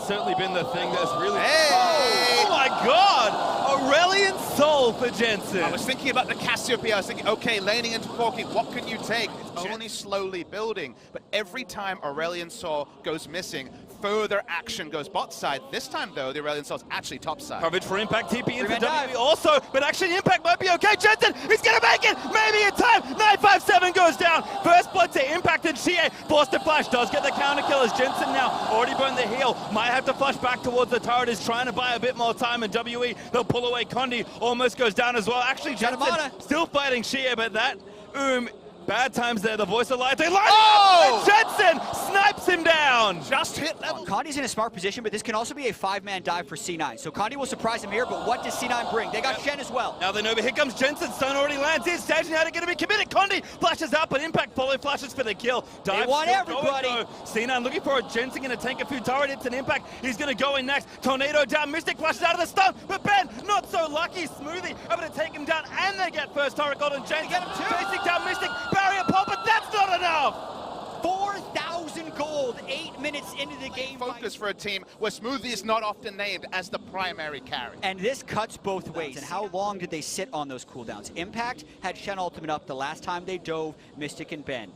certainly been the thing that's really... Hey! Oh my god! Aurelian Soul for Jensen. I was thinking about the Cassiopeia. I was thinking, okay, laning into Corky, what can you take? It's only slowly building, but every time Aurelian Soul goes missing, further action goes bot side. This time, though, the Aurelian Soul's actually top side. Coverage for Impact, TP into WWE also, but actually Impact might be okay. Jensen, he's gonna make it! Maybe in time! 957 goes down. First blood to Impact, and Chie forced to flash. Does get the counter kill as Jensen now already burned the heal. Might have to flash back towards the turret. Is trying to buy a bit more time, and WE, they'll pull away. Condi almost goes down as well. Actually, Jensen still fighting Chie, but that bad times there, the voice of light. They line up, and Jensen snipes him down. Just hit level. Condi's in a smart position, but this can also be a 5-man dive for C9. So Condi will surprise him here, but what does C9 bring? They got Shen as well. Now they know, but here comes Jensen. Stun already lands in. Staging out, going to be committed. Condi flashes out, but Impact follow flashes for the kill. They want everybody. C9 looking for it. Jensen going to tank a few turret hits, and Impact, he's going to go in next. Tornado down. Mystic flashes out of the stun, but Ben, not so lucky. Smoothie able to take him down, and they get first turret gold, and Jensen get him too. Chasing down Mystic. Barrier pop, but that's not enough. 4,000 gold, 8 minutes into the game. Focus for a team where Smoothie is not often named as the primary carry. And this cuts both ways. And how long did they sit on those cooldowns? Impact had Shen ultimate up the last time they dove Mystic and Ben.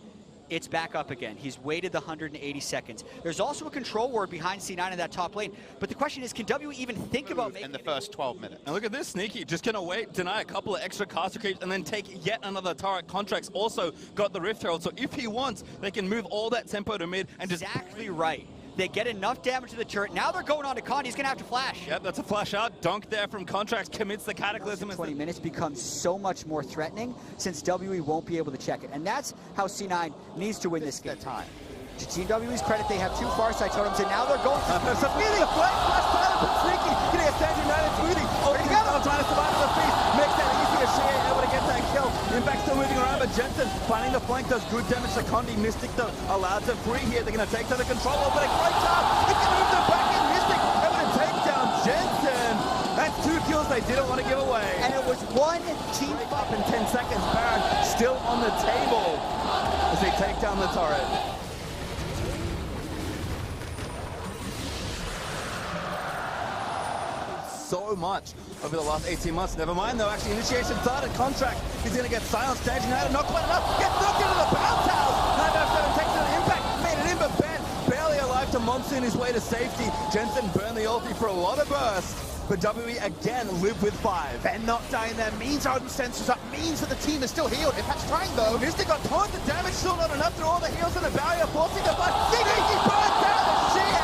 It's back up again. He's waited the 180 seconds. There's also a control ward behind C9 in that top lane. But the question is, can W even think about making in the first 12 minutes? And look at this, Sneaky. Just gonna wait, deny a couple of extra caster creeps, and then take yet another turret. Contracts also got the Rift Herald, so if he wants, they can move all that tempo to mid and just... Exactly right. They get enough damage to the turret. Now they're going on to Condi. He's going to have to flash. Yep, that's a flash out. Dunk there from Contracts, commits the Cataclysm. 20 minutes becomes so much more threatening since WE won't be able to check it. And that's how C9 needs to win this game. Time. To Team WE's credit, they have 2 Farsight totems, and now they're going for Smoothie, flash pilot from Sneaky. Getting a Stand United Smoothie. Oh, together, trying to survive the feast. Makes that easy as Shea able to get that kill. Impact still moving around, but Jensen finding the flank does good damage to Condi. Mystic, though, allowed to free here. They're going to take to the control, but a great job. It's going to move them back in. Mystic able to take down Jensen. That's 2 kills they didn't want to give away. And it was one team up in 10 seconds. Baron still on the table as they take down the turret. So much over the last 18 months. Never mind though, actually initiation started, Contract. He's gonna get silenced, Staging United, not quite enough. Gets knocked into the bounce house. 957 takes an impact, made it in, but Ben barely alive to monsoon his way to safety. Jensen burned the ulti for a lot of burst. But WE again live with 5. Ben not dying there means Ardent Sensors up, means that the team is still healed. Impact's trying though. Mystic got tons of damage, still not enough through all the heals and the barrier, forcing the flash. Sneaky burns down the Chie.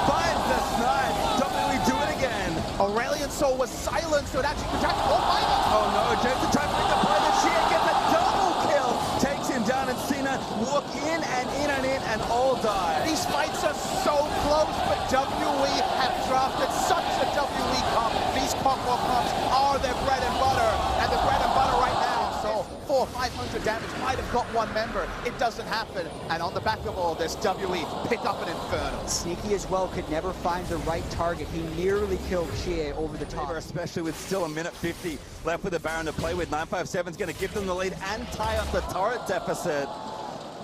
Finds the snipe. WE do it again. Aurelian Soul was silenced, so it actually contracted all fighting. Oh no, Jensen trying to make the play, but Chie gets a double kill. Takes him down, and Cena walk in and all die. These fights are so close, but WE have drafted such a WE comp. These Conqueror comps are their bread and butter, and the bread and butter right now. So 400-500 damage might have got one member. It doesn't happen, and on the back of all this, WE pick up an Inferno. Sneaky as well could never find the right target. He nearly killed Chie over the top. Especially with still a minute 50 left with the Baron to play with. 957's going to give them the lead and tie up the turret deficit.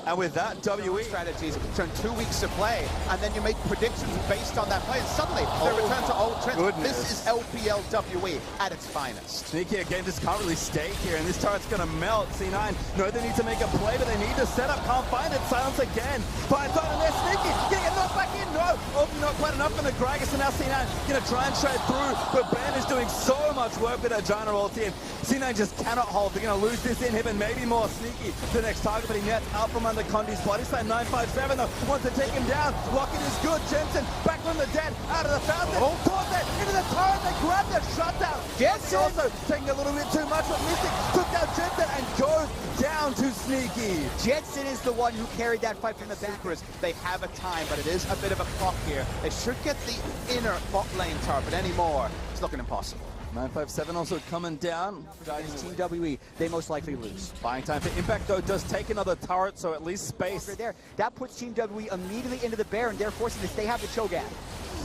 And with that, WE strategies turn 2 weeks to play, and then you make predictions based on that play, and suddenly they return to old trends. Goodness. This is LPL WE at its finest. Sneaky again, just can't really stay here, and this turret's going to melt. C9 know they need to make a play, but they need to set up, can't find it. Silence again. Finds on, and they're Sneaky getting it knocked back in. No, oh, not quite enough for the Gragas, and now C9 going to try and trade through, but Ben is doing so much work with that Giant ulti, and C9 just cannot hold. They're going to lose this inhib, and maybe more. Sneaky the next target, but he nets out from under Condi's body slam. 957 though wants to take him down. Rocket is good. Jensen back from the dead, out of the fountain. Towards it, into the turret. They grab the shutdown. Jensen also taking a little bit too much, but Mystic took down Jensen and goes down to Sneaky. Jensen is the one who carried that fight from the back. They have a time, but it is a bit of a clock here. They should get the inner bot lane turret, but anymore, it's looking impossible. 957 also coming down. Guys, Team WE, they most likely lose. Buying time for Impact, though, does take another turret, so at least space. There. That puts Team WE immediately into the Baron. They're forcing this. They have the Cho'Gath.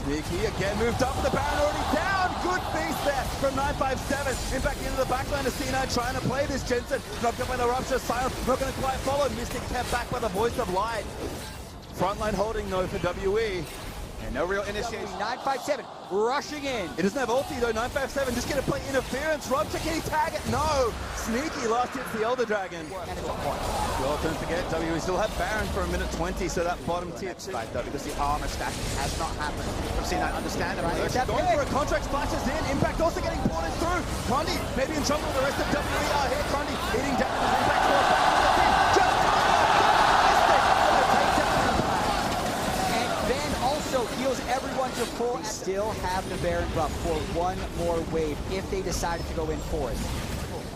Sneaky again, moved up, the Baron already down. Good beast there from 957. Impact into the backline to C9, trying to play this. Jensen knocked up by the Rupture, Silence, not going to quite follow. Mystic kept back by the Voice of Light. Frontline holding, though, for WE. And no real initiation. 957 rushing in. It doesn't have ulti though, 957 just gonna play interference. Robcha, can he tag it? No! Sneaky last hits the Elder Dragon. And it's on point. Well, don't forget, we still have Baron for a minute 20, so that bottom tier Right, though, because the armor stacking has not happened. I've seen that, understandably. Right, they're going for a contract, splashes in. Impact also getting ported through. Condi maybe in trouble. The rest of WE are here. Condi eating damage as Impact falls back into the team. Just And Ben also heals everyone to full. Still have the Baron buff for one more wave if they decided to go in for it.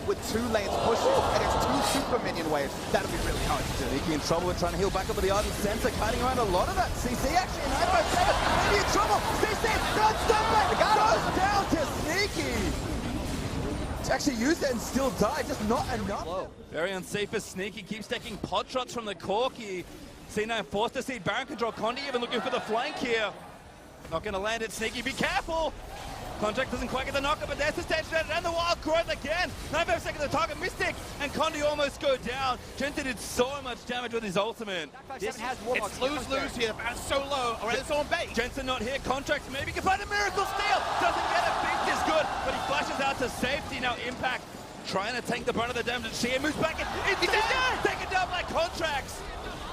With 2 lanes pushing, and it's 2 super minion waves. That'll be really hard to do. Sneaky in trouble with trying to heal back up with the Ardent Sensor, kiting around a lot of that. CC actually in 957, maybe in trouble. CC, don't stop it! Goes down to Sneaky. To actually use it and still die, just not enough. Whoa. Very unsafe as Sneaky keeps taking pot shots from the Corki. C9 forced to see Baron control. Condi even looking for the flank here. Not going to land it, Sneaky, be careful! Contract doesn't quite get the knockup, but there's the stage and the wild growth again. 9 seconds the target, Mystic, and Condi almost go down. Jensen did so much damage with his ultimate. It's lose-lose here. Baron's so low, or it's on base. Jensen not here, Contract maybe can find a miracle steal. Doesn't get it, Beast is good, but he flashes out to safety. Now Impact trying to take the brunt of the damage. Shea moves back in. It's dead! Taken down by Contracts.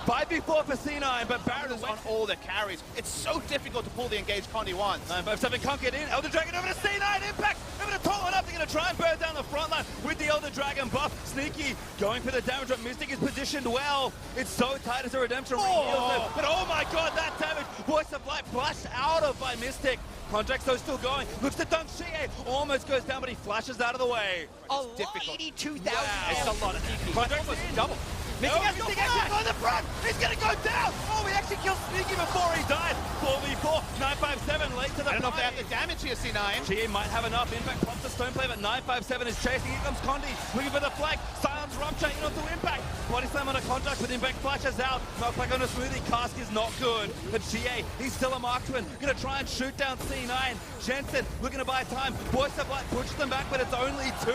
5v4 for C9, but Baron is on all the carries. It's so difficult to pull the engaged Condi once. 957 can't get in. Elder Dragon over to C9. Impact over to Torment up. They're going to try and burn down the front line with the Elder Dragon buff. Sneaky going for the damage, but Mystic is positioned well. It's so tight as a redemption. But oh my god, that damage. Voice of Light flashed out of by Mystic. Contracts though still going. Looks to dunk Shea. Almost goes down, but he flashes out of the way. A difficult 82,000. Wow. It's a lot of DP. Contracts was double. Mystic actually on the front! He's gonna go down! Oh, we actually killed Sneaky before he died! 4v4, 957 late to the I don't know if they have the damage here, C9. GA might have enough. Impact pops the stone play, but 957 is chasing. Here comes Condi, looking for the flank. Silence Rupture in onto Impact. Body slam on a contract, but Impact flashes out. Knockback on a smoothie. Cask is not good. But GA, he's still a marksman. Gonna try and shoot down C9. Jensen looking to buy time. Voice of Light pushes them back, but it's only 2.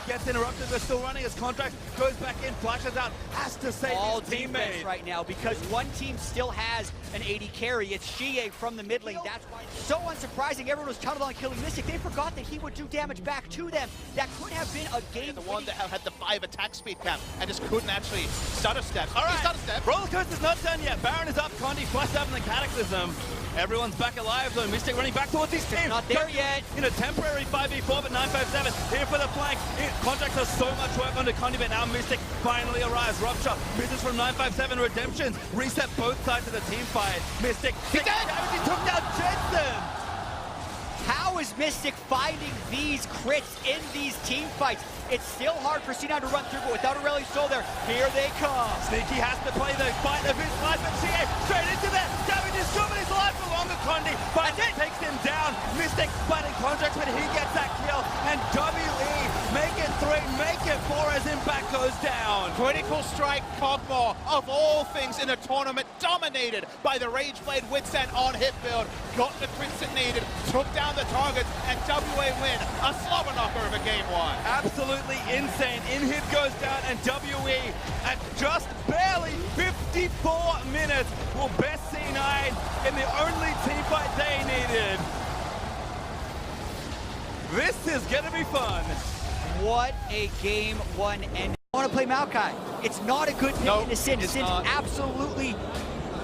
Gets interrupted. They're still running as contract goes back in, flashes out. Has to save all his teammate right now because one team still has an 80 carry. It's Shea from the mid lane. That's why it's so unsurprising. Everyone was counted on killing Mystic. They forgot that he would do damage back to them. That could have been a game. The one that had the 5 attack speed cap and just couldn't actually stutter step. All right, stutter step. Roller coaster's not done yet. Baron is up. Condi flashed up in the Cataclysm. Everyone's back alive though. Mystic running back towards his team. Not there yet. In a temporary 5v4, but 957 here for the flank. Contracts does so much work onto Condi, but now Mystic finally arrives. Rupture misses from 957. Redemptions reset both sides of the team fight. Mystic taking damage. He took down Jensen. How is Mystic finding these crits in these team fights? It's still hard for C9 to run through, but without a rally soul there, here they come. Sneaky has to play the fight of his life, but CA straight into that. Damage is good, but he's alive for longer. Condi finally takes him down. Mystic fighting Contracts, but he gets that kill. And WE make it 3, make it 4 as Impact goes down. Critical strike, Cogmore, of all things in a tournament, dominated by the Rageblade Witsend on hit build. Got the crits it needed, took down the targets, and WA win. A slobber knocker of a game 1. Absolutely insane. In-hit goes down, and WE at just barely 54 minutes will best C9 in the only team fight they needed. This is gonna be fun. What a game 1 end. I want to play Maokai. It's not a good pick in a Sin. Sin absolutely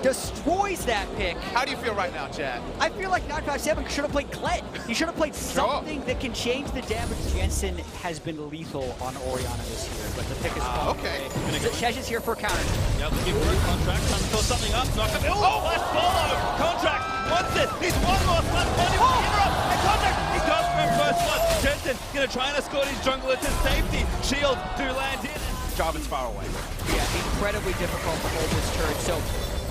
destroys that pick. How do you feel right now, Chad? I feel like 957 should have played Kled. He should have played something that can change the damage. Jensen has been lethal on Orianna this year, but the pick is okay. Shesh is here for a counter. Yeah, looking for a contract, trying to fill something up. Not gonna, flash follow! Contract wants it! He's one more flash follow! Interrupt! And Contract! He does grab first blood. Jensen gonna try and escort his jungler to safety. Shield to land in. Jarvan's far away. Yeah, incredibly difficult to hold this turret. So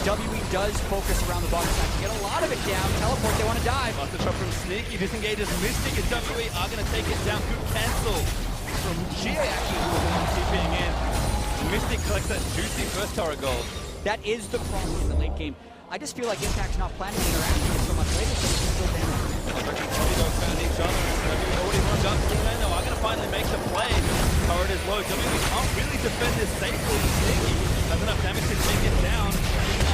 WE does focus around the bottom side to get a lot of it down. Teleport, they want to dive. Lost the shot from Sneaky, disengages Mystic, and WE are going to take it down. Good cancel from Gia, actually, who was the one keeping in. Mystic collects that juicy first tower gold. That is the problem in the late game. I just feel like Impact's not planning to interact with it so much later, so it's still damage. Both found each other. WE already runs up. C9, though, are going to finally make the play. Turret is low. WE can't really defend this safely. Sneaky has enough damage to take it down. C9,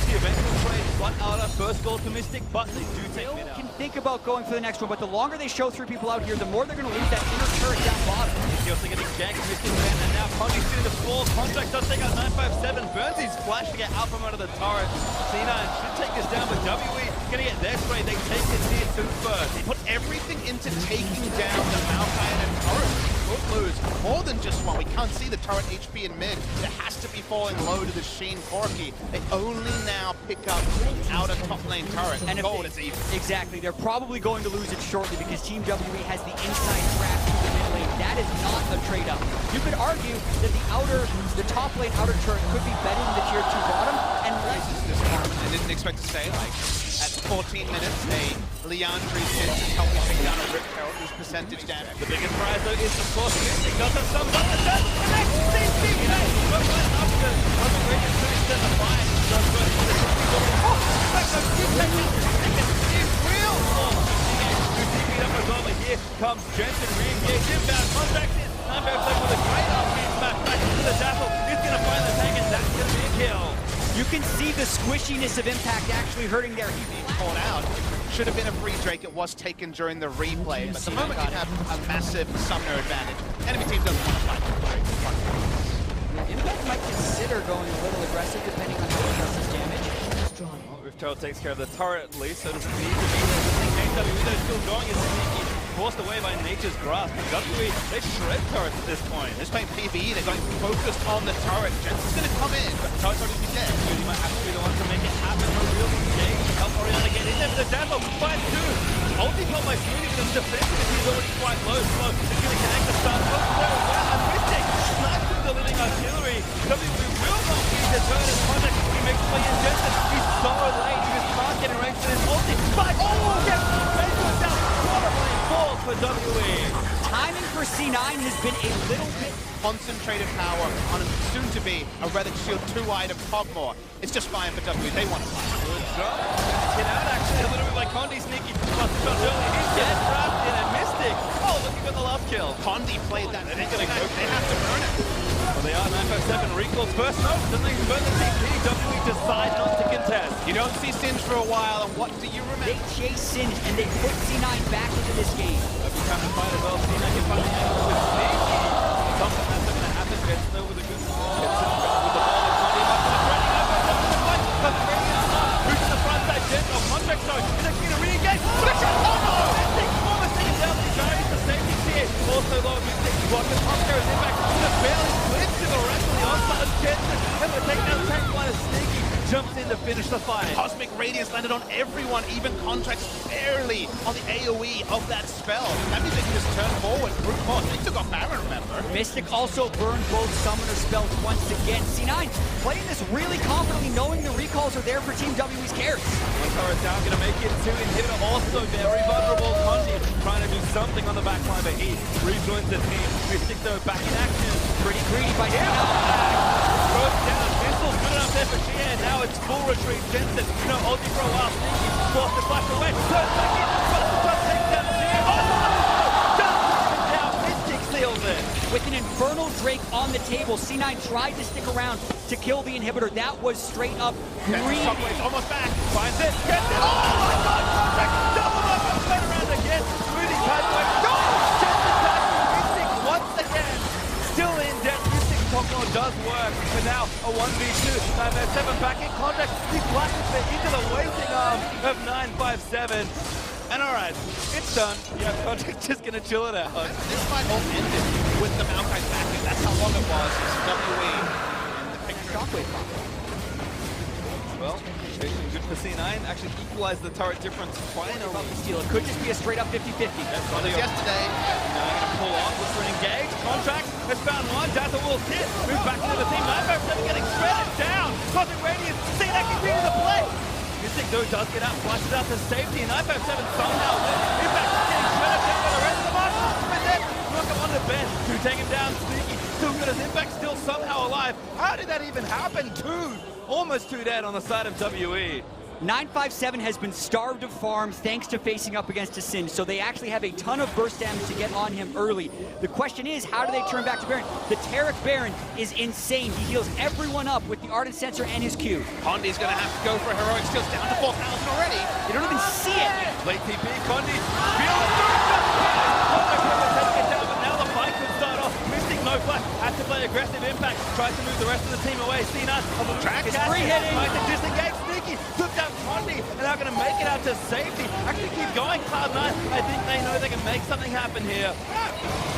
the eventual trade One outer, first goal to Mystic, but they do take Bill it out. can think about going for the next one, but the longer they show 3 people out here, the more they're going to lose that inner turret down bottom. He's also getting ganked, Mystic Man, and now Condi's sitting the floor. Contract does take out 957. Burns his flash to get out from under the turret. C9 should take this down, but WE gonna get their spray. They take it tier 2 first. They put everything into taking down the Malphite and turret. Could lose more than just one. We can't see the turret HP in mid. It has to be falling low to the Sheen Corki. They only now pick up outer top lane turret. And if gold they- is even. Exactly. They're probably going to lose it shortly because Team WE has the inside track to the mid lane. That is not a trade-up. You could argue that the top lane outer turret could be better than the tier 2 bottom. And I didn't expect to say, like, at 14 minutes, Leandri Sins is helping take down a Rip Herald, whose percentage damage. The biggest prize though is of course Mystic does have some up the set. Connect, CC, but up to the Radiant to extend the fire. Does good. Oh, back up, keep taking it's real. Two beat up as well, but here comes Jensen re-engaged inbound, contacts in. 957 with a great up-beat smash back into the Dazzle. He's gonna find the tank and that's gonna be a kill. you can see the squishiness of Impact actually hurting their Caught out. Should have been a free Drake. It was taken during the replay. But the moment you have a massive summoner advantage, enemy team doesn't want to fight for Drake. Impact might consider going a little aggressive depending on how he does his damage. Rip Herald takes care of the turret at least, so doesn't need to be there. KW is still going as Sneaky, forced away by Nature's Grasp. WWE, they shred turrets at this point. They're playing PvE, they're going focused on the turret. Jensen's going to come in, but the turret's already dead. He might have to be the one to make it happen. No real engage. Help Oriana get in there for the Dazzle. 5-2. Ulti caught by Smoothie, but it's defensive. He's already quite low. Slow. He's going to connect the stun. Oh, very well. And Mystic snipes through the living artillery. WWE will not use the turret as contact. He makes play in Jensen. He's so late. He just can't get around to his ulti. But, oh, yes! Face goes down. Quarterfinals falls for WE. Timing for C9 has been a little bit Concentrated power on a soon-to-be a Relic Shield 2 item Cogmore. It's just fine for WWE. They want to fight. Good job. Get out actually a little bit by Condi. Sneaky plus the shot early. He's getting trapped in a Mystic. Oh, looking for the love kill. Condi played that. They're gonna go. They have to burn it. Well, they are 957 recalls first. No, doesn't even burn the TP. WWE decide not to contest. You don't see Singe for a while, and what do you remember? they chase Singe and they put C9 back into this game. Every time to fight as well, Cena can find the angle with Sneaky. Something that's going to happen. Jensen with a good ball. Jensen with the ball. Condi up to the threatening over. Up to the fight. But the Radiant start. Who's to the front side? Jensen on contract zone. Is it going to re-engage? But a shot. Oh no! Mystic almost taken down. He carries the safety here. Also low. Mystic blocking up there. His impact just barely splits to the rest of the onside of Jensen. Able to take down the tank line of Sneaky. Jumps in to finish the fight. Cosmic Radiance landed on everyone, even Contracts barely on the AoE of that spell. That means they can just turn forward, brute force. They took off Baron, remember? Mystic also burned both summoner spells once again. C9 playing this really confidently, knowing the recalls are there for Team WE's carries. One turret down, gonna make it two. Inhibitor also very vulnerable. Condi trying to do something on the back line, but he rejoins the team. Mystic though back in action. Pretty greedy by C9. Goes down. Missile's good enough there for Sheehan. Now it's full retreat. Jensen, no ulti for a while. Sneaky forced to flash away. Turns back in. Tries to take down Sheehan. Oh no! Just down. Mystic seals it. With an Infernal Drake on the table, C9 tried to stick around to kill the inhibitor. That was straight up greedy. Shockwave's almost back. Finds it. Gets it. Oh my god! Contract double up and turn around again. Smoothie can't wait. No! Jensen back. Mystic once again. Still in debt. Mystic Pokemon does work. But now a 1v2. 957 back in contact. He flashes it into the waiting arm of 957. And alright, it's done. Yeah, Contact just gonna chill it out. This fight all ended with the Malphite backing. That's how long it was. It's WE. And the picture. Shockwave pop. Well, good for C9. Actually equalized the turret difference finally. About the steal. It could just be a straight up 50-50. That's Well, it's yesterday. Now gonna pull on, looks for an engage. Contract has found one. Dazzle will hit. Move back into the team. 957 getting shredded down. Cosmic Radiance. See that continue to play. Mystic though does get out, flashes out to safety. 957 somehow wins. Impact getting shredded down by the rest of the market. But then look up on the bench to take him down. Sneaky. Still good as Impact still somehow alive. How did that even happen? Almost two dead on the side of WE. 957 has been starved of farms thanks to facing up against a Singed, so they actually have a ton of burst damage to get on him early. The question is, how do they turn back to Baron? The Taric Baron is insane. He heals everyone up with the Ardent Sensor and his Q. Condi's going to have to go for a heroic skills down to 4,000 already. You don't even see it. Late TP, Condi feels taking it down, but now the fight could start off. Mystic, no flash, has to play aggressive impact, tries to move the rest of the team away. C9, a little track It's free hitting. tries to disengage. Sneaky took down Condi, and now going to make it out to safety. Actually keep going, Cloud9. I think they know they can make something happen here.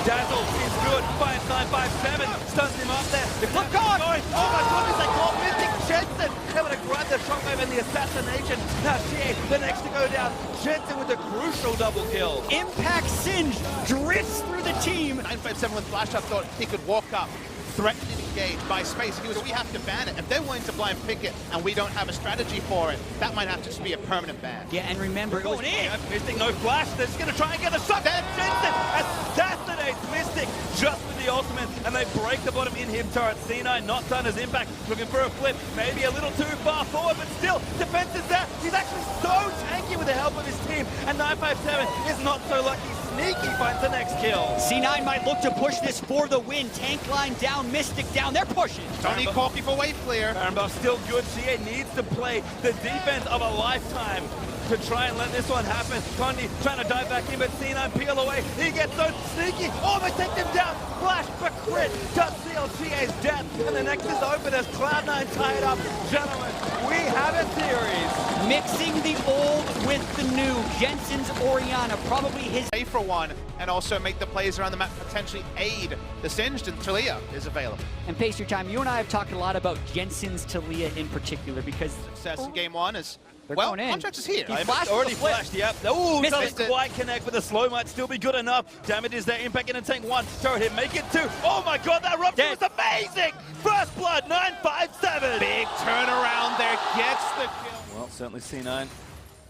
Dazzle is good. 5957 stuns him up there. Look on! Oh my goodness, they call Mystic Jensen able to grab the shockwave and the assassination. Now Shea, the next to go down. Jensen with a crucial double kill. Impact Singed drifts through the team. 957 with flash up thought he could walk up, threaten and engage by space. He was, we have to ban it. If they're willing to blind pick it and we don't have a strategy for it, that might have to just be a permanent ban. Yeah, and remember, it was Mystic, no flash. They're just going to try and get a shot. Then Jensen assassinates Mystic just with the ultimate, and they break the bottom inhib turret. C9 not done as Impact, looking for a flip. Maybe a little too far forward, but still, defense is there. He's actually so tanky with the help of his team, and 957 is not so lucky. Sneaky finds the next kill. C9 might look to push this for the win. Tank line down, Mystic down. They're pushing. Tony Corky for wave clear. Baron still good. CA needs to play the defense of a lifetime to try and let this one happen. Condi trying to dive back in, but C9 peel away. He gets so sneaky. Oh, they take him down. Flash for crit. Does seal CA's death. And the next is open as Cloud9 tie it up. Gentlemen, we have a series. Mixing the old with the new. Jensen's Orianna, probably his... Pay for one, and also make the players around the map potentially aid the Singed, and Talia is available. And Pace Your Time, you and I have talked a lot about Jensen's Talia in particular because... Success in game one is... They're well, going in. Contract is here. He flashed already the flip. flashed, yep. Oh, Missed doesn't quite connect, but the slow might still be good enough. Damage is there. Impact in a tank. One. Turret hit. Make it two. Oh my god, that rupture Dead. was amazing! First blood, 957. Big turnaround there, gets the kill. Well, certainly C9.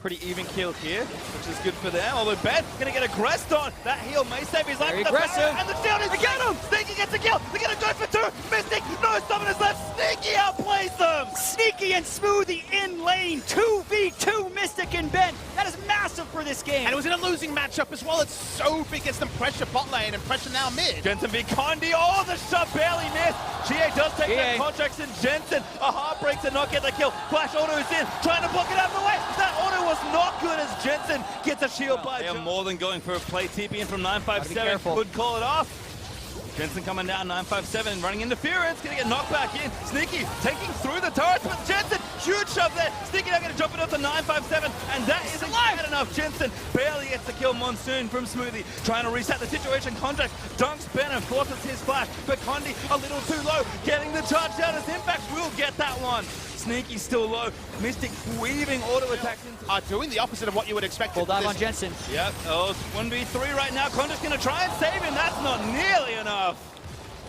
Pretty even kill here, which is good for them. Although Ben gonna get aggressed on. That heal may save his life. Very with the aggressive. barrier, and the shield is get him! Sneaky gets a kill. They're gonna go for two. Mystic, no summoners left. Sneaky outplays them. Sneaky and Smoothie in lane. 2v2 Mystic and Ben. That is massive for this game. And it was in a losing matchup as well. It's so big, gets them pressure bot lane and pressure now mid. Jensen v Condi. Oh, the shot barely missed. GA does take GA. that contracts in Jensen. A heartbreak to not get the kill. Flash auto's in, trying to block it out of the way. That auto was not good as Jensen gets a shield by. They are more than going for a play. TP in from 957. Could call it off. Jensen coming down, 957, running interference, gonna get knocked back in. Sneaky taking through the turrets, but Jensen, huge shove there. Sneaky now gonna jump it up to 957, and that isn't bad enough. Jensen barely gets to kill Monsoon from Smoothie, trying to reset the situation. Contract dunks Ben and forces his flash, but Condi a little too low, getting the charge down as Impact will get that one. Sneaky still low. Mystic weaving auto attacks into... Are doing the opposite of what you would expect. Full dive on Jensen. Yep, oh, 1v3 right now. Condi's gonna try and save him. That's not nearly enough.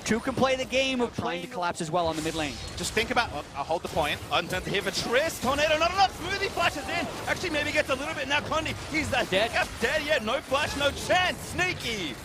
Two can play the game of trying to collapse as well on the mid lane. Just think about, I'll hold the point. Untent here for Triss. Tornado, not enough. Smoothie flashes in. Actually, maybe gets a little bit now. Condi, he's dead. Yep, dead yet. No flash, no chance. Sneaky.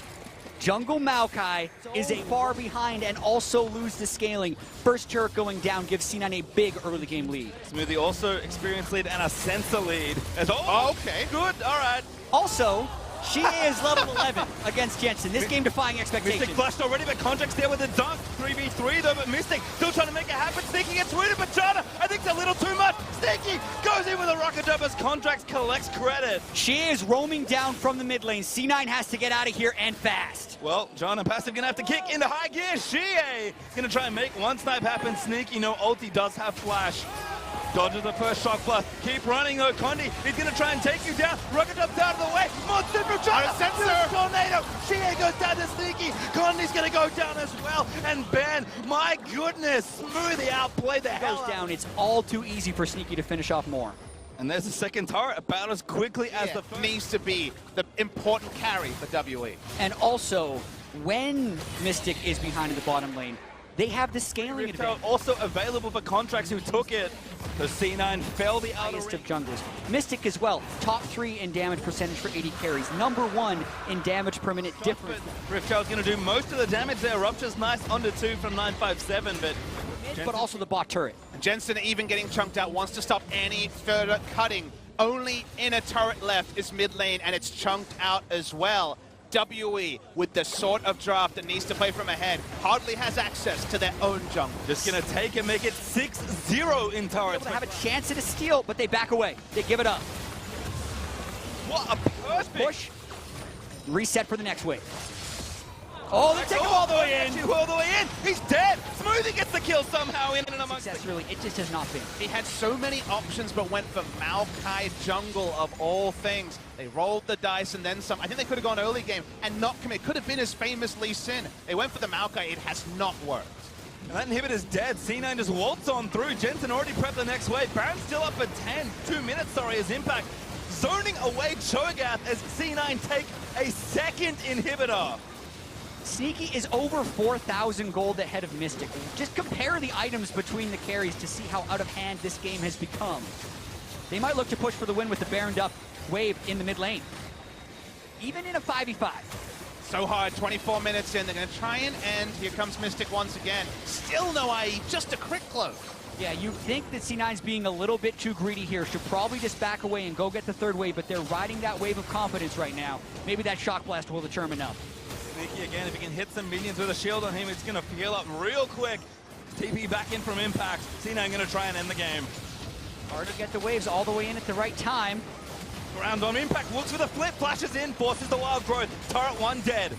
Jungle Maokai is a far behind and also lose the scaling. First turret going down gives C9 a big early game lead. Smoothie also experienced lead and a sensor lead. Okay. Good, all right. Also, she is level 11 against Jensen. This game defying expectations. Mystic flashed already, but Contract's there with the dunk. 3v3 though, but Mystic still trying to make it happen. Sneaky gets wounded, but Chana, I think it's a little too much. Sneaky goes in with a rocket jump as Contracts collects credit. She is roaming down from the mid lane. C9 has to get out of here and fast. Well, John and Passive gonna have to kick into high gear. Shie gonna try and make one snipe happen. Sneaky, no ulti, does have flash. Dodges the first shock plus. Keep running though, Condi. He's gonna try and take you down. Rocket jumps out of the way. Monsoon from China. Tornado. Shie goes down to Sneaky. Condi's gonna go down as well. And Ben, my goodness, Smoothie outplayed the hell Goes out. down. It's all too easy for Sneaky to finish off more. And there's the second turret about as quickly as the first. Needs to be the important carry for WE. And also, when Mystic is behind in the bottom lane, they have the scaling advantage. Also available for Contracts who took it. The C9 fell the outer Highest ring. of junglers. Mystic as well, top 3 in damage percentage for 80 carries. Number 1 in damage per minute difference. Rift Child's going to do most of the damage there. Rupture's nice under 2 from 957, but but also the bot turret. And Jensen, even getting chunked out, wants to stop any further cutting. Only in a turret left is mid lane, and it's chunked out as well. WE, with the sort of draft that needs to play from ahead, hardly has access to their own jungle. Just gonna take and make it 6-0 in turrets. They have a chance at a steal, but they back away. They give it up. What a perfect Push. Reset for the next wave. Oh, they take him all the way in. All the way in. He's dead. Smoothie gets the kill somehow in and amongst. Success, really, it just has not been. He had so many options, but went for Maokai jungle of all things. They rolled the dice and then some. I think they could have gone early game and not commit. Could have been his famous Lee Sin. They went for the Maokai. It has not worked. And that inhibitor's dead. C9 just waltz on through. Jensen already prepped the next wave. Baron's still up at 10. 2 minutes, sorry, his impact. Zoning away Cho'Gath as C9 take a second inhibitor. Sneaky is over 4,000 gold ahead of Mystic. Just compare the items between the carries to see how out of hand this game has become. They might look to push for the win with the Baroned up wave in the mid lane. Even in a 5v5. So hard, 24 minutes in. They're going to try and end. Here comes Mystic once again. Still no IE, just a crit cloak. Yeah, you think that C9's being a little bit too greedy here. Should probably just back away and go get the third wave, but they're riding that wave of confidence right now. Maybe that shock blast will determine enough. Sneaky again, if he can hit some minions with a shield on him, it's going to heal up real quick. TP back in from impact. C9 going to try and end the game. Hard to get the waves all the way in at the right time. Ground on impact, looks for the flip, flashes in, forces the wild growth. Turret 1 dead.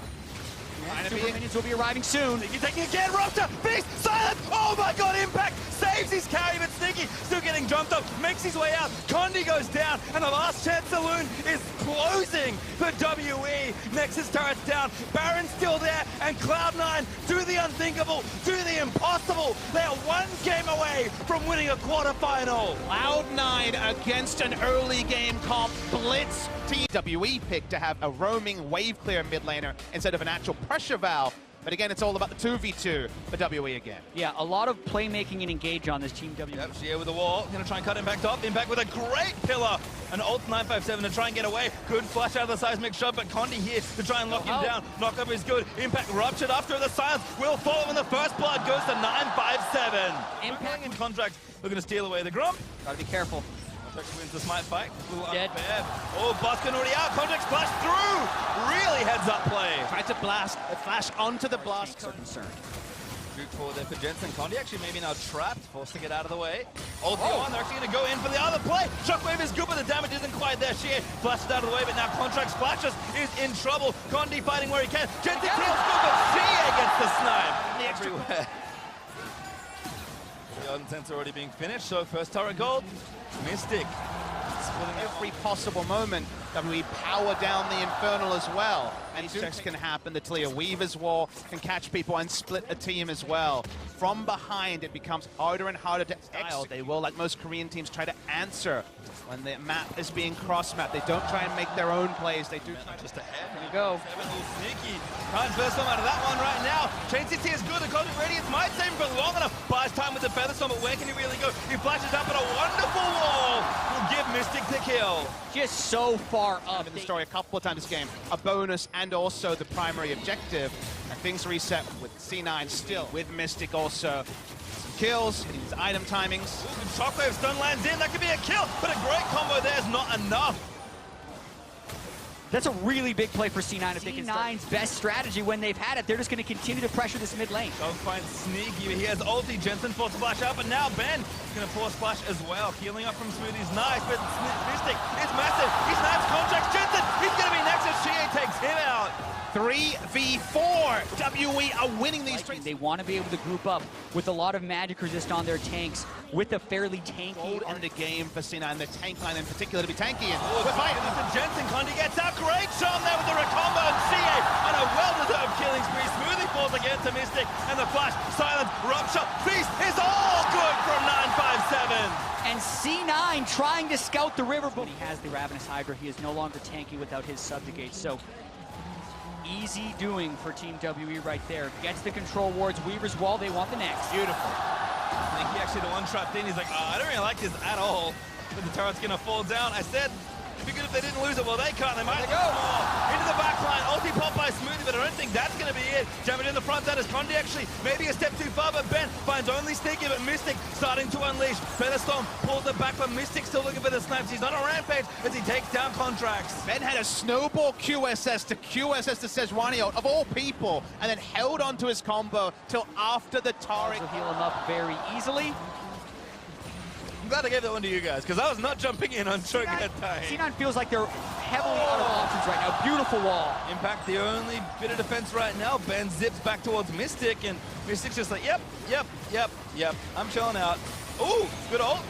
Super minions will be arriving soon. Sneaky taking again, Rupture, Beast, Silent, oh my god, impact, saves his carry, but Sneaky still getting jumped up, makes his way out, Condi goes down, and the last chance saloon is closing for WE. Nexus turret's down, Baron's still there, and Cloud9 do the unthinkable, do the impossible. They are 1 game away from winning a quarterfinal. Cloud9 against an early game comp blitz team. WE picked to have a roaming wave clear mid laner instead of an actual pressure valve. But again, it's all about the 2v2 for WE again. Yeah, a lot of playmaking and engage on this team WE. Yep, Shia with the wall, gonna try and cut Impact off. Impact with a great pillar. An ult 957 to try and get away. Good flash out of the seismic shot, but Condi here to try and lock him down. Knock up is good. Impact ruptured after the silence. Will follow when the first blood goes to 957. Impact in contract, looking to steal away the Grump. Gotta be careful. Contract wins the smite fight. Dead. Unfair. Oh, Buskin already out. Contract splash through. Really heads up play. Tried to flash onto the blast. Are concerned. Juke forward there for Jensen. Condi actually maybe now trapped, forced to get out of the way. Ulti on, they're actually going to go in for the other play. Shockwave is good, but the damage isn't quite there. Shea flashes out of the way, but now Contract splashes is in trouble. Condi fighting where he can. Jensen kills good, but Shea gets the snipe. Everywhere. The Ardent's already being finished, so first turret gold. Mystic. Splitting every possible moment. WE power down the Infernal as well. And checks can happen. The Talia Weaver's wall can catch people and split a team as well. From behind, it becomes harder and harder to execute. They will, like most Korean teams, try to answer when the map is being cross-mapped. They don't try and make their own plays. They do try Just ahead. Here we go. Sneaky. Can't first one out of that one right now. Chain CC is good. The Cosmic Radiance might save him for long enough. Buys time with the Featherstorm, but where can he really go? He flashes up at a wonderful wall. Will give Mystic the kill. Just so far up. in the story a couple of times this game. A bonus and also the primary objective. And things reset with C9 still. With Mystic also. Some kills, hitting his item timings. Ooh, good Shockwave stun lands in. That could be a kill, but a great combo there is not enough. That's a really big play for C9 if they can start. C9's best strategy when they've had it. They're just going to continue to pressure this mid lane. Don't find Sneaky. He has ulti. Jensen forced splash out, but now Ben is going to force splash as well. Healing up from Smoothie's nice, but Mystic is massive. He snaps contracts. Jensen, he's going to be next as Shea takes him out. 3v4. WE are winning these streets. They want to be able to group up with a lot of magic resist on their tanks with a fairly tanky in the game for C9, the tank line in particular to be tanky. And we're fighting for Jensen. Condi gets out. Great shot there with the recombo and CA on a well-deserved killing spree. Smoothie falls again to Mystic and the flash. Silence. Rupture. Feast is all good from 957. And C9 trying to scout the river, but he has the Ravenous Hydra. He is no longer tanky without his subjugate. So easy doing for Team WE right there. Gets the control wards, Weaver's wall, they want the next. Beautiful. I think he actually the one trapped in. He's like, oh, I don't really like this at all. But the turret's gonna fall down. I said, it'd be good if they didn't lose it. Well, they can't. They might go into the back decline. Ulti pop by Smoothie, but I don't think that's going to be it. Jamming in the front side as Condi actually maybe a step too far, but Ben finds only Sneaky, but Mystic starting to unleash. Featherstorm pulls it back, but Mystic still looking for the snipes. He's on a rampage as he takes down Contracts. Ben had a snowball QSS to Sejuani of all people, and then held onto his combo till after the Taric. He'll heal him up very easily. I'm glad I gave that one to you guys, because I was not jumping in on choking that time. C9 feels like they're heavily out of options right now. Beautiful wall. Impact the only bit of defense right now. Ben zips back towards Mystic, and Mystic's just like, yep, I'm chilling out. Ooh, good ult.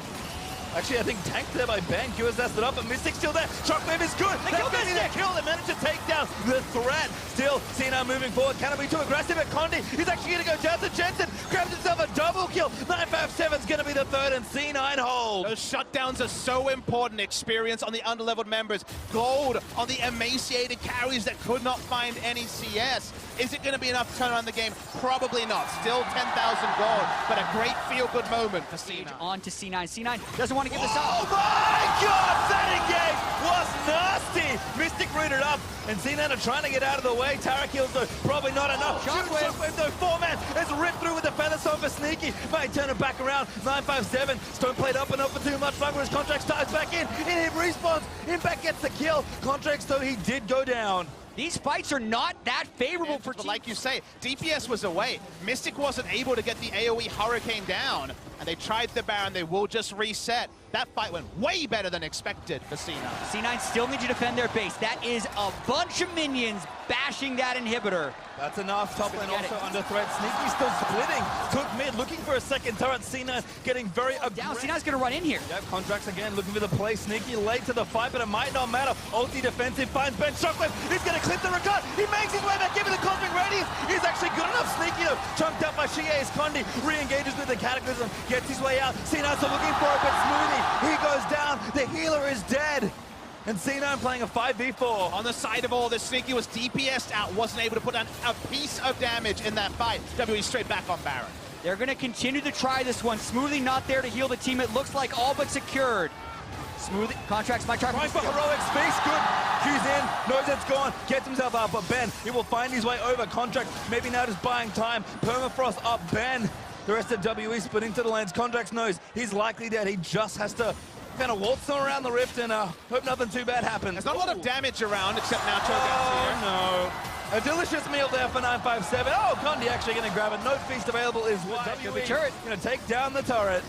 Actually, I think tanked there by Ben. QSS'd it up, but Mystic's still there. Shockwave is good. They killed Mystic. They managed to take down the threat. Still, Cena moving forward. Can it be too aggressive at Condi? He's actually going to go down to Jensen. Grabs himself a double kill. 957's going to be the third, and C9 hold. Those shutdowns are so important. Experience on the underleveled members. Gold on the emaciated carries that could not find any CS. Is it going to be enough to turn around the game? Probably not. Still 10,000 gold, but a great feel-good moment for C9. On to C9. C9 doesn't want to give this up. Oh my God, that engage was nasty. Mystic rooted up, and C9 are trying to get out of the way. Tara kills though, probably not enough. Shockwave though, 4-man is ripped through with the Featherstorm for Sneaky. Might turn it back around. 957, Stone played up and up for too much. His Contracts ties back in. Him respawns. Impact gets the kill. Contracts though, he did go down. These fights are not that favorable for teams. Like you say, DPS was away. Mystic wasn't able to get the AoE Hurricane down, and they tried the Baron. They will just reset. That fight went way better than expected for C9. C9 still need to defend their base. That is a bunch of minions bashing that inhibitor. That's enough. Top lane also under threat. Sneaky still splitting. Took mid, looking for a second turret. C9 getting very aggressive. Down. C9's going to run in here. Yep, Contracts again looking for the play. Sneaky late to the fight, but it might not matter. Ulti defensive finds Ben. Shockwave. He's going to clip the regard. He makes his way back into the cosmic radius. He's actually good enough. Sneaky though, chunked up by Shie's Condi. Re-engages with the Cataclysm. Gets his way out. C9 still looking for it, but Smoothie. He goes down. The healer is dead. And C9 playing a 5v4. On the side of all this, Sneaky was DPS'd out, wasn't able to put down a piece of damage in that fight. WE straight back on Baron. They're going to continue to try this one. Smoothie not there to heal the team. It looks like all but secured. Smoothie, Contracts might try for heroic space, good. Q's in, knows it's gone, gets himself out, but Ben, he will find his way over. Contracts, maybe now just buying time. Permafrost up, Ben. The rest of WE splitting to the lanes. Contracts knows he's likely dead. He just has to kind of waltz them around the rift and hope nothing too bad happens. There's not a lot of damage around except Nacho gets here. No. A delicious meal there for 957. Oh, Condi actually going to grab it. No feast available is what WE going to take down the turret.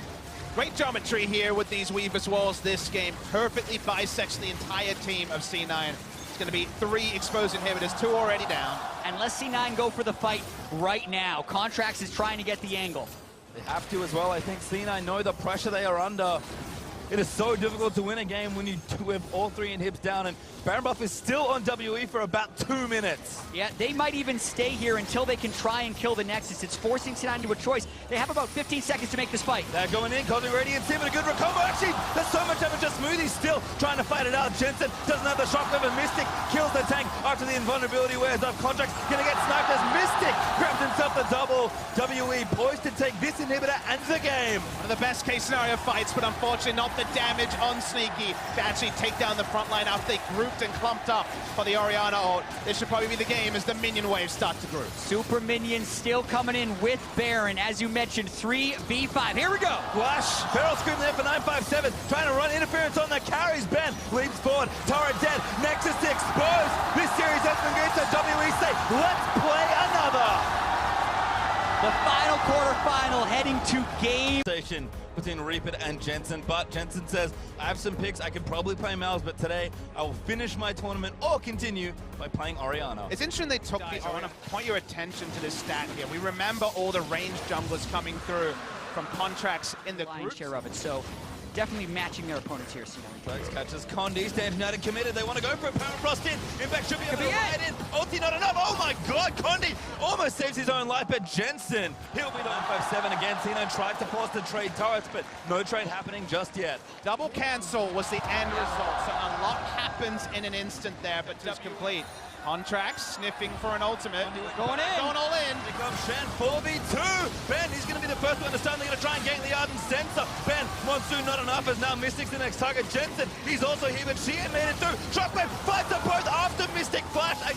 Great geometry here with these Weaver's Walls this game. Perfectly bisects the entire team of C9. It's going to be 3 exposed inhibitors, 2 already down. And let C9 go for the fight right now. Contracts is trying to get the angle. They have to as well. I think C9 know the pressure they are under. It is so difficult to win a game when you have all 3 inhibs down, and Baron Buff is still on WE for about 2 minutes. Yeah, they might even stay here until they can try and kill the Nexus. It's forcing C9 to a choice. They have about 15 seconds to make this fight. They're going in, Cosmic Radiance in, but a good combo. Actually, there's so much damage. Just Smoothie still trying to fight it out. Jensen doesn't have the shockwave, and Mystic kills the tank after the invulnerability wears off. Contracts gonna get sniped as Mystic grabs himself the double. WE poised to take this inhibitor and the game. One of the best case scenario fights, but unfortunately not the damage on Sneaky to actually take down the front line after they grouped and clumped up for the Orianna ult. This should probably be the game as the minion waves start to group. Super minions still coming in with Baron. As you mentioned, 3v5. Here we go. Flash. Barrel scream there for 957. Trying to run interference on the carries. Ben leaps forward. Turret dead. Nexus exposed. This series has been good. So WE say, let's play another. The final quarterfinal heading to game. Station between Reaper and Jensen, but Jensen says, I have some picks, I could probably play Mals, but today I will finish my tournament or continue by playing Orianna. It's interesting they took the... I want to point your attention to this stat here. We remember all the range junglers coming through from Contracts in the lion's share of it, so definitely matching their opponents here, C9. Drax catches Condi, stands United committed, they want to go for it, Permafrost in, Impact should be able to ride in, ulti not enough, oh my god, Condi almost saves his own life, but Jensen, he'll be the 957 again. C9 tried to force the trade turrets, but no trade happening just yet. Double cancel was the end result, so a lot happens in an instant there, but just complete. Contracts sniffing for an ultimate. Going in. Going all in. Here comes Shen, 4v2. Ben, he's going to be the first one to start. They're going to try and gank the Arden Sensor. Ben, Monsoon not enough as now Mystic's the next target. Jensen, he's also here, but she had made it through. Shockwave fights them both after Mystic Flash and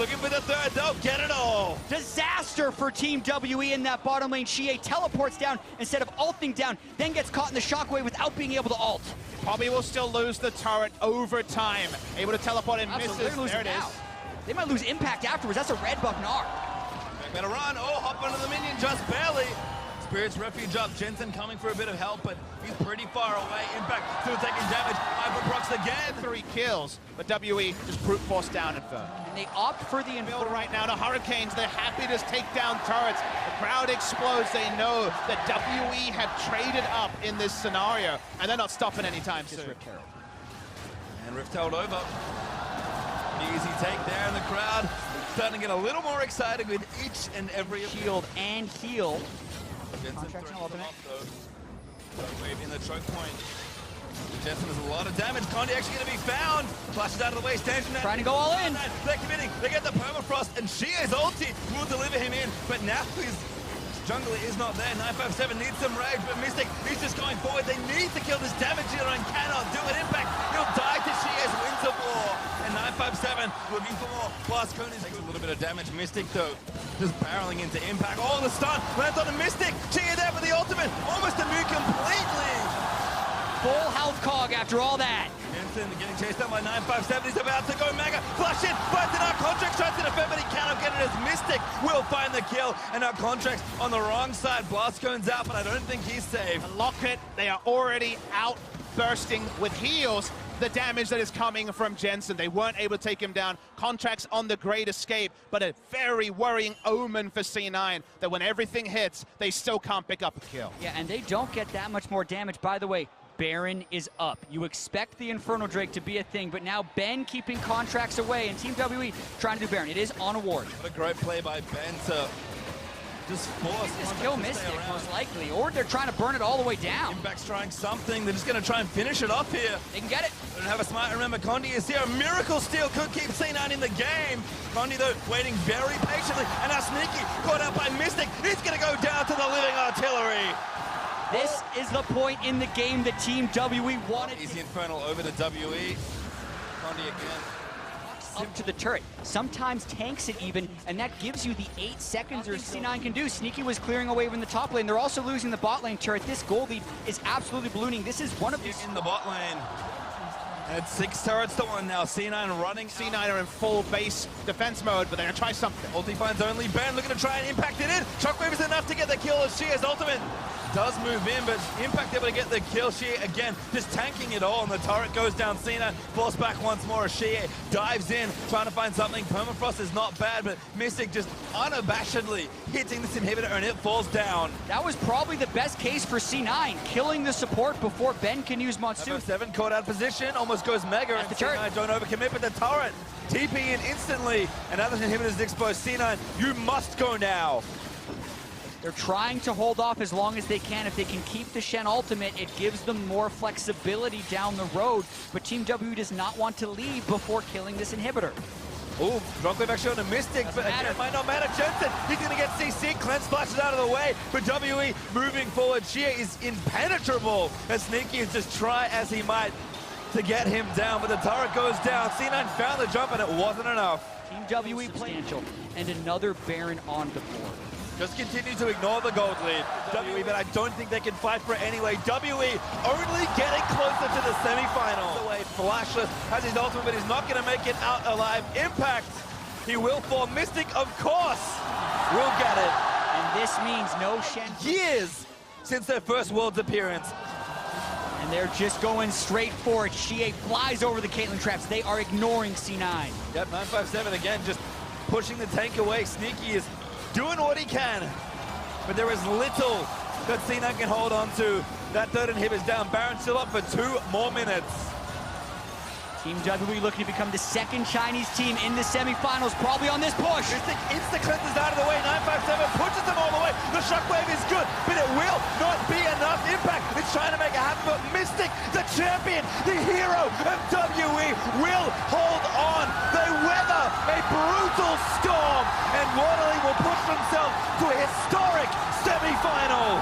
looking for the third. They'll get it all. Disaster for Team WE in that bottom lane. Shie teleports down instead of ulting down, then gets caught in the shockwave without being able to ult. Probably will still lose the turret over time. Able to teleport and Absolutely, misses. There it now. is. They might lose impact afterwards. That's a red buff Gnar. Better run. Oh, hop onto the minion just barely. Spirit's refuge up. Jensen coming for a bit of help, but he's pretty far away. Impact still taking damage. Hyperprox again. 3 kills, but WE just brute force down Inferno. And they opt for the Build right now to Hurricanes. They're happy to take down turrets. The crowd explodes. They know that WE have traded up in this scenario, and they're not stopping anytime soon. And Rift held over. Easy take there, and the crowd starting to get a little more excited with each and every shield and heal. Jensen throws them off though. Wave in the choke point. Jensen has a lot of damage. Condi actually going to be found. Flashes out of the way, stands trying to go all in. They're committing. They get the permafrost, and Shia's ulti will deliver him in. But now his jungler is not there. 957 needs some rage, but Mystic, he's just going forward. They need to kill this damage dealer and cannot do it. Impact, he'll die to Shia's Winter War. And 957 looking for more. Blast Cone takes a little bit of damage. Mystic though, just barreling into Impact. Oh, the stun lands on a Mystic. Shia there for the ultimate. Almost immune completely. Full health cog after all that. Jensen getting chased down by 957. He's about to go mega. Flash in, finds it out. Contract tries to defend, but he cannot get it as Mystic will find the kill. And our Contract's on the wrong side. Blast Cone's out, but I don't think he's safe. Locket, they are already out bursting with heals. The damage that is coming from Jensen. They weren't able to take him down. Contracts on the great escape, but a very worrying omen for C9 that when everything hits, they still can't pick up a kill. Yeah, and they don't get that much more damage. By the way, Baron is up. You expect the Inferno Drake to be a thing, but now Ben keeping Contracts away and Team WE trying to do Baron. It is on a ward. What a great play by Ben to just force just kill Mystic, most likely, or they're trying to burn it all the way down. Impact's trying something. They're just going to try and finish it off here. They can get it. They don't have a smite. Remember, Condi is here. A miracle steal could keep C9 in the game. Condi, though, waiting very patiently. And now Sneaky, caught out by Mystic. He's going to go down to the living artillery. This is the point in the game that Team WE wanted. Easy Infernal over to WE. Condi again. Up to the turret. Sometimes tanks it even, and that gives you the 8 seconds or C9 can do. Sneaky was clearing away from the top lane. They're also losing the bot lane turret. This gold lead is absolutely ballooning. This is one of these in the bot lane. And it's 6 turrets to 1 now. C9 running. C9 are in full base defense mode, but they're gonna try something. Ulti finds only Ben, looking to try and impact it in. Shockwave is enough to get the kill as Shia's ultimate does move in, but Impact able to get the kill. Shia again just tanking it all, and the turret goes down. C9 forced back once more as Shia dives in, trying to find something. Permafrost is not bad, but Mystic just unabashedly hitting this inhibitor, and it falls down. That was probably the best case for C9, killing the support before Ben can use Monsoon. 7 caught out of position, almost goes mega, and C9 don't overcommit, but the turret TP in instantly, and now the inhibitor is exposed. C9, you must go now. They're trying to hold off as long as they can. If they can keep the Shen ultimate, it gives them more flexibility down the road. But Team W does not want to leave before killing this inhibitor. Ooh, Drunkwave actually on a Mystic, but again, it might not matter. Jensen, he's going to get CC. Cleanse splashes out of the way, but WE moving forward. Shia is impenetrable, and Sneaky is just try as he might to get him down, but the turret goes down. C9 found the jump, and it wasn't enough. Team WE substantial, and another Baron on the board. Just continue to ignore the gold lead. WE, but I don't think they can fight for it anyway. WE only getting closer to the semifinal. Away, Flashless has his ultimate, but he's not going to make it out alive. Impact, he will fall. Mystic, of course, will get it. And this means no Shen. Years since their first Worlds appearance. And they're just going straight for it. Shie flies over the Caitlyn traps. They are ignoring C9. Yep, 957 again, just pushing the tank away. Sneaky is doing what he can, but there is little that C9 can hold on to. That third inhibitor's down. Baron still up for 2 more minutes. Team WE looking to become the second Chinese team in the semifinals, probably on this push. Mystic insta-cleanses out of the way. 957 pushes them all the way. The shockwave is good, but it will not be enough. Impact is trying to make it happen, but Mystic, the champion, the hero of WE, will hold on. They weather a brutal storm, and Waterley will push themselves to a historic semifinal.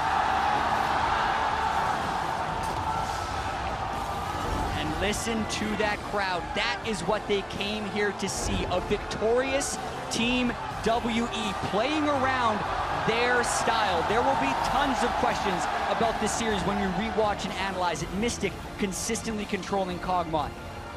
Listen to that crowd. That is what they came here to see. A victorious Team WE playing around their style. There will be tons of questions about this series when you rewatch and analyze it. Mystic consistently controlling Kog'Maw,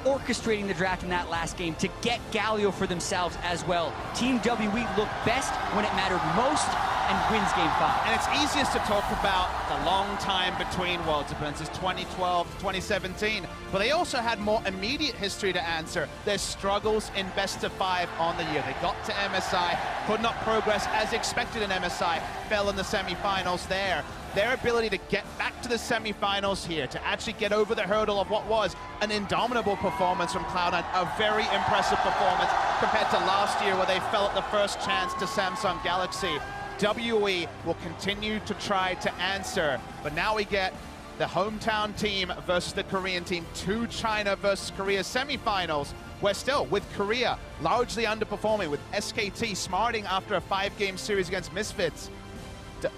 orchestrating the draft in that last game to get Galio for themselves as well. Team WE looked best when it mattered most and wins Game 5. And it's easiest to talk about the long time between Worlds appearances, 2012 to 2017, but they also had more immediate history to answer. Their struggles in best of 5 on the year. They got to MSI, could not progress as expected in MSI, fell in the semifinals there. Their ability to get back to the semifinals here, to actually get over the hurdle of what was an indomitable performance from Cloud9, a very impressive performance compared to last year where they fell at the first chance to Samsung Galaxy. WE will continue to try to answer, but now we get the hometown team versus the Korean team, 2 China versus Korea semifinals. We're still with Korea largely underperforming, with SKT smarting after a 5-game series against Misfits.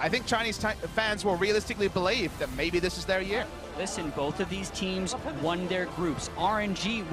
I think Chinese fans will realistically believe that maybe this is their year. Listen, both of these teams won their groups. RNG